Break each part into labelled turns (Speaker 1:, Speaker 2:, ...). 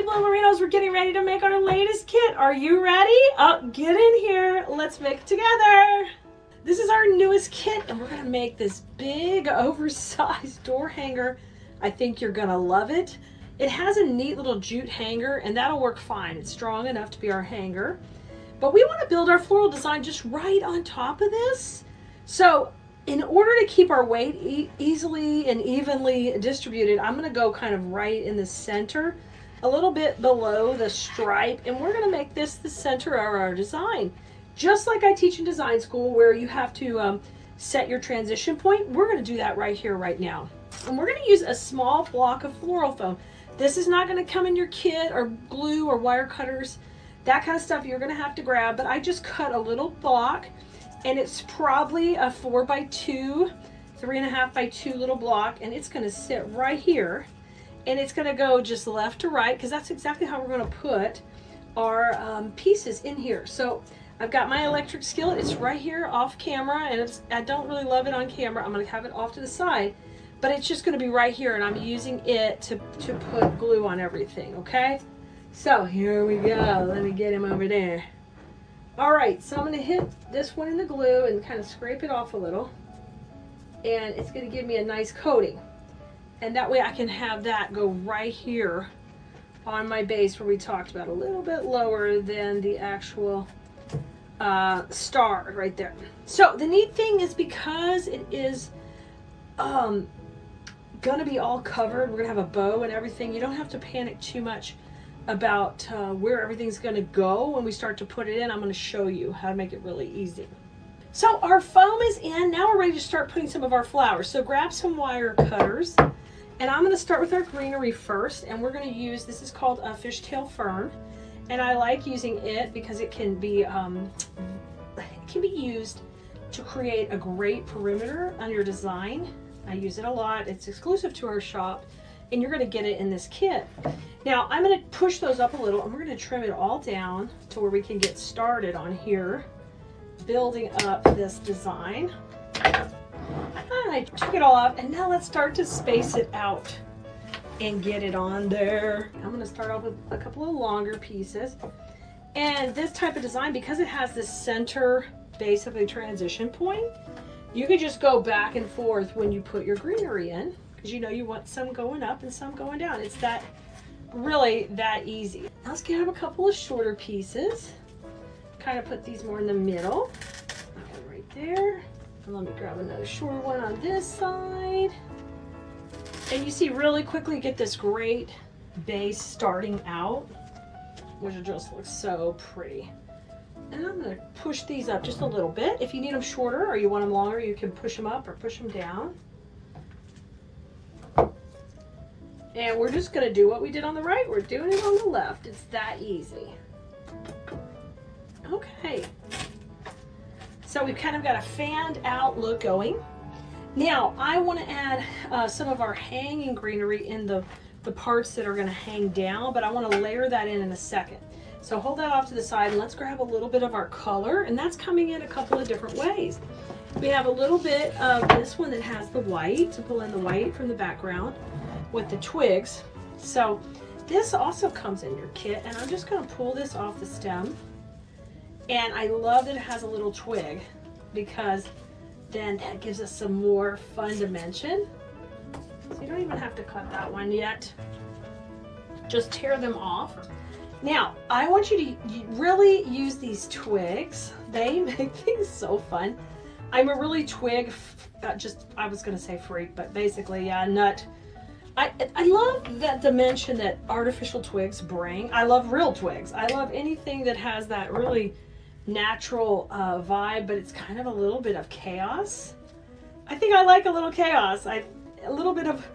Speaker 1: Hey Bloomerinos, we're getting ready to make our latest kit. Are you ready? Get in here. Let's make it together. This is our newest kit and we're gonna make this big oversized door hanger. I think you're gonna love it. It has a neat little jute hanger and that'll work fine. It's strong enough to be our hanger. But we wanna build our floral design just right on top of this. So in order to keep our weight easily and evenly distributed, I'm gonna go kind of right in the center, a little bit below the stripe, and we're gonna make this the center of our design. Just like I teach in design school where you have to set your transition point, we're gonna do that right here, right now. And we're gonna use a small block of floral foam. This is not gonna come in your kit or glue or wire cutters. That kind of stuff you're gonna have to grab, but I just cut a little block and it's probably a 4x2, 3.5x2 little block, and it's gonna sit right here. And it's gonna go just left to right because that's exactly how we're gonna put our pieces in here. So I've got my electric skillet. It's right here off camera, and I don't really love it on camera. I'm gonna have it off to the side, but it's just gonna be right here, and I'm using it to put glue on everything, okay? So here we go. Let me get him over there. All right, so I'm gonna hit this one in the glue and kind of scrape it off a little, and it's gonna give me a nice coating. And that way I can have that go right here on my base where we talked about, a little bit lower than the actual star right there. So the neat thing is because it is gonna be all covered, we're gonna have a bow and everything, you don't have to panic too much about where everything's gonna go when we start to put it in. I'm gonna show you how to make it really easy. So our foam is in, now we're ready to start putting some of our flowers. So grab some wire cutters. And I'm going to start with our greenery first, and we're going to use, this is called a fishtail fern, and I like using it because it can be used to create a great perimeter on your design. I use it a lot. It's exclusive to our shop, and you're going to get it in this kit. Now I'm going to push those up a little, and we're going to trim it all down to where we can get started on here, building up this design. I took it all off, and now let's start to space it out and get it on there. I'm going to start off with a couple of longer pieces. And this type of design, because it has this center, basically transition point, you could just go back and forth when you put your greenery in, because you know you want some going up and some going down. It's that really that easy. Now let's grab a couple of shorter pieces. Kind of put these more in the middle. Right there. And let me grab another short one on this side. And you see really quickly get this great base starting out, which just looks so pretty. And I'm going to push these up just a little bit. If you need them shorter or you want them longer, you can push them up or push them down. And we're just going to do what we did on the right. We're doing it on the left. It's that easy. Okay. So we've kind of got a fanned out look going. Now I want to add some of our hanging greenery in the parts that are going to hang down, but I want to layer that in a second. So hold that off to the side and let's grab a little bit of our color, and that's coming in a couple of different ways. We have a little bit of this one that has the white, to pull in the white from the background with the twigs. So this also comes in your kit, and I'm just going to pull this off the stem. And I love that it has a little twig because then that gives us some more fun dimension. So you don't even have to cut that one yet. Just tear them off. Now, I want you to really use these twigs. They make things so fun. I'm a really twig, I was gonna say freak, but basically, yeah, nut. I love that dimension that artificial twigs bring. I love real twigs. I love anything that has that really natural vibe, but it's kind of a little bit of chaos. I think I like a little chaos. A little bit of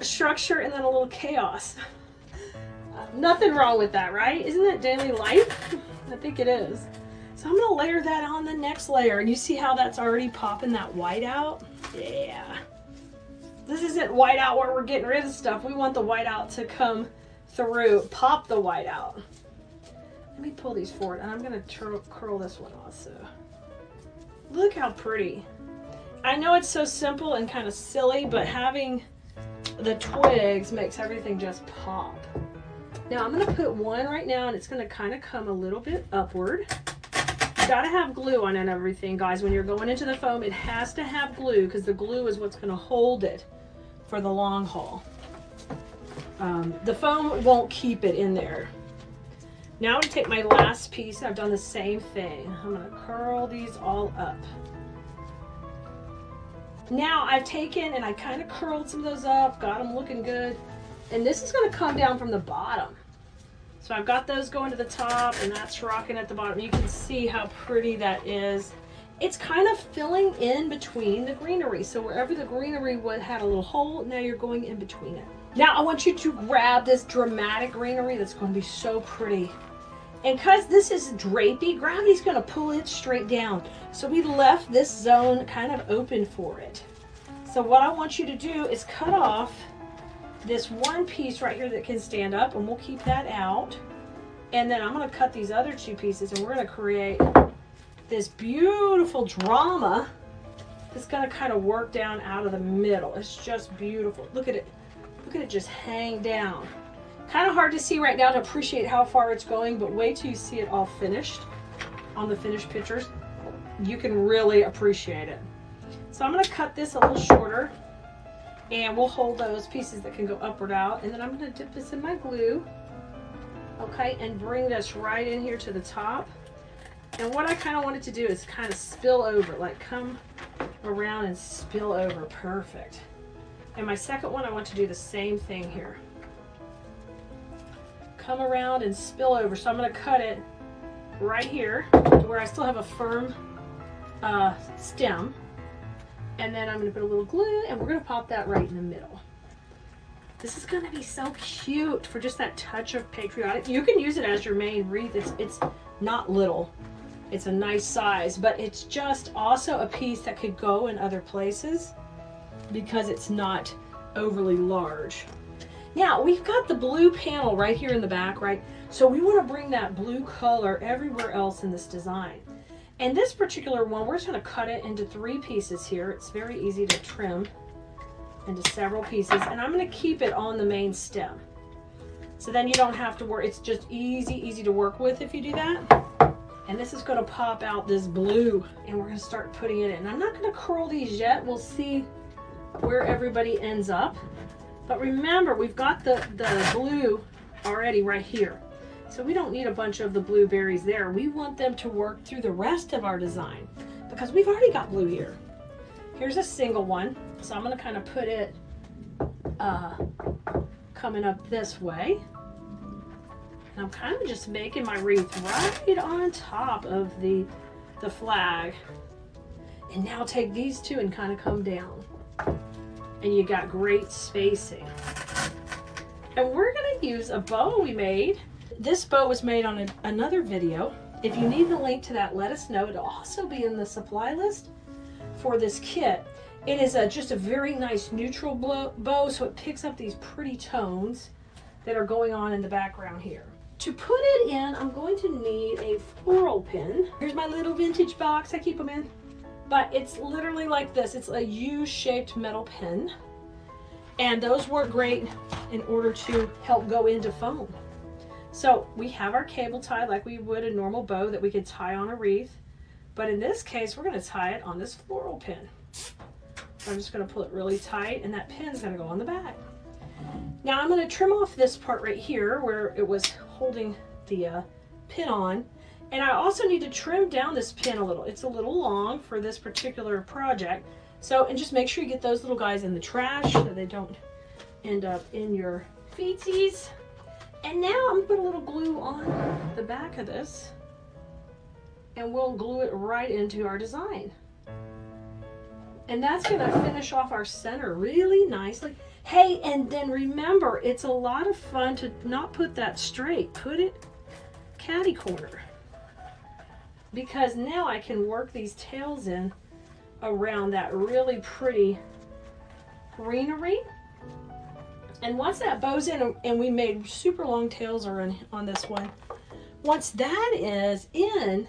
Speaker 1: structure and then a little chaos. Nothing wrong with that, right? Isn't it daily life? I think it is. So I'm gonna layer that on the next layer, and you see how that's already popping that white out? Yeah. This isn't white out where we're getting rid of stuff. We want the white out to come through, pop the white out. Let me pull these forward, and I'm going to curl this one also. Look how pretty. I know it's so simple and kind of silly, but having the twigs makes everything just pop. Now I'm going to put one right now, and it's going to kind of come a little bit upward. You got to have glue on it and everything, guys. When you're going into the foam, it has to have glue, because the glue is what's going to hold it for the long haul. The foam won't keep it in there. Now I'm going to take my last piece. I've done the same thing. I'm going to curl these all up. Now I've taken and I kind of curled some of those up, got them looking good. And this is going to come down from the bottom. So I've got those going to the top, and that's rocking at the bottom. You can see how pretty that is. It's kind of filling in between the greenery. So wherever the greenery had a little hole, now you're going in between it. Now I want you to grab this dramatic greenery that's going to be so pretty. And because this is drapey, gravity's going to pull it straight down. So we left this zone kind of open for it. So what I want you to do is cut off this one piece right here that can stand up, and we'll keep that out. And then I'm going to cut these other two pieces, and we're going to create this beautiful drama that's going to kind of work down out of the middle. It's just beautiful. Look at it. Look at it just hang down. Kind of hard to see right now to appreciate how far it's going, but wait till you see it all finished on the finished pictures. You can really appreciate it. So I'm going to cut this a little shorter, and we'll hold those pieces that can go upward out. And then I'm going to dip this in my glue, okay, and bring this right in here to the top. And what I kind of wanted to do is kind of spill over, like come around and spill over. Perfect. And my second one, I want to do the same thing here. Come around and spill over. So I'm going to cut it right here to where I still have a firm stem. And then I'm going to put a little glue, and we're going to pop that right in the middle. This is going to be so cute for just that touch of patriotic. You can use it as your main wreath. It's not little. It's a nice size, but it's just also a piece that could go in other places because it's not overly large. Now we've got the blue panel right here in the back, right? So we want to bring that blue color everywhere else in this design. And this particular one, we're just going to cut it into 3 pieces here. It's very easy to trim into several pieces, and I'm going to keep it on the main stem. So then you don't have to worry. It's just easy to work with if you do that. And this is going to pop out this blue, and we're going to start putting it in. I'm not going to curl these yet. We'll see where everybody ends up. But remember, we've got the blue already right here. So we don't need a bunch of the blueberries there. We want them to work through the rest of our design because we've already got blue here. Here's a single one. So I'm going to kind of put it coming up this way. And I'm kind of just making my wreath right on top of the flag. And now take these two and kind of come down. And you got great spacing. And we're going to use a bow we made. This bow was made on another video. If you need the link to that, let us know. It'll also be in the supply list for this kit. It is just a very nice neutral bow, so it picks up these pretty tones that are going on in the background here. To put it in, I'm going to need a floral pin. Here's my little vintage box. I keep them in. But it's literally like this. It's a U-shaped metal pin. And those work great in order to help go into foam. So we have our cable tie like we would a normal bow that we could tie on a wreath. But in this case, we're going to tie it on this floral pin. So I'm just going to pull it really tight, and that pin's going to go on the back. Now I'm going to trim off this part right here where it was holding the pin on. And I also need to trim down this pin a little. It's a little long for this particular project. So, and just make sure you get those little guys in the trash so they don't end up in your feetsies. And now I'm going to put a little glue on the back of this, and we'll glue it right into our design. And that's going to finish off our center really nicely. Hey, and then remember, it's a lot of fun to not put that straight. Put it catty corner. Because now I can work these tails in around that really pretty greenery. And once that bow's in, and we made super long tails on this one, once that is in,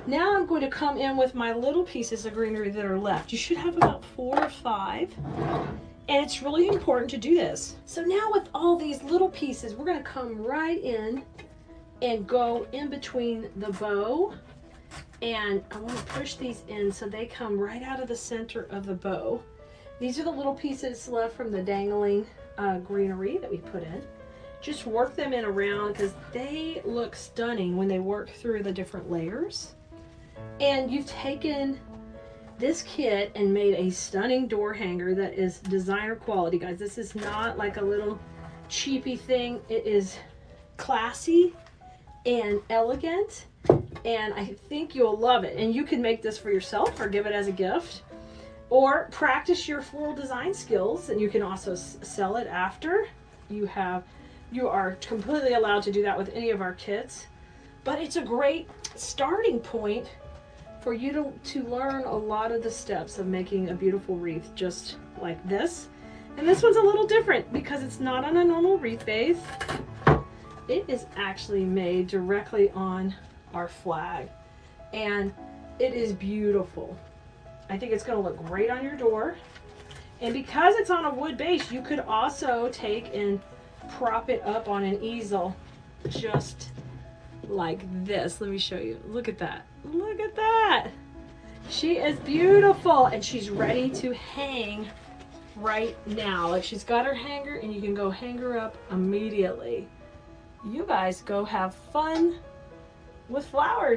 Speaker 1: now I'm going to come in with my little pieces of greenery that are left. You should have about 4 or 5. And it's really important to do this. So now with all these little pieces, we're gonna come right in and go in between the bow. And I wanna push these in so they come right out of the center of the bow. These are the little pieces left from the dangling greenery that we put in. Just work them in around because they look stunning when they work through the different layers. And you've taken this kit and made a stunning door hanger that is designer quality, guys. This is not like a little cheapy thing. It is classy and elegant, and I think you'll love it. And you can make this for yourself or give it as a gift, or practice your floral design skills, and you can also sell it after. You are completely allowed to do that with any of our kits, but it's a great starting point for you to learn a lot of the steps of making a beautiful wreath just like this. And this one's a little different because it's not on a normal wreath base. It is actually made directly on our flag, and it is beautiful. I think it's going to look great on your door. And because it's on a wood base, you could also take and prop it up on an easel just like this. Let me show you. Look at that. Look at that. She is beautiful, and she's ready to hang right now. Like, she's got her hanger, and you can go hang her up immediately. You guys go have fun with flowers.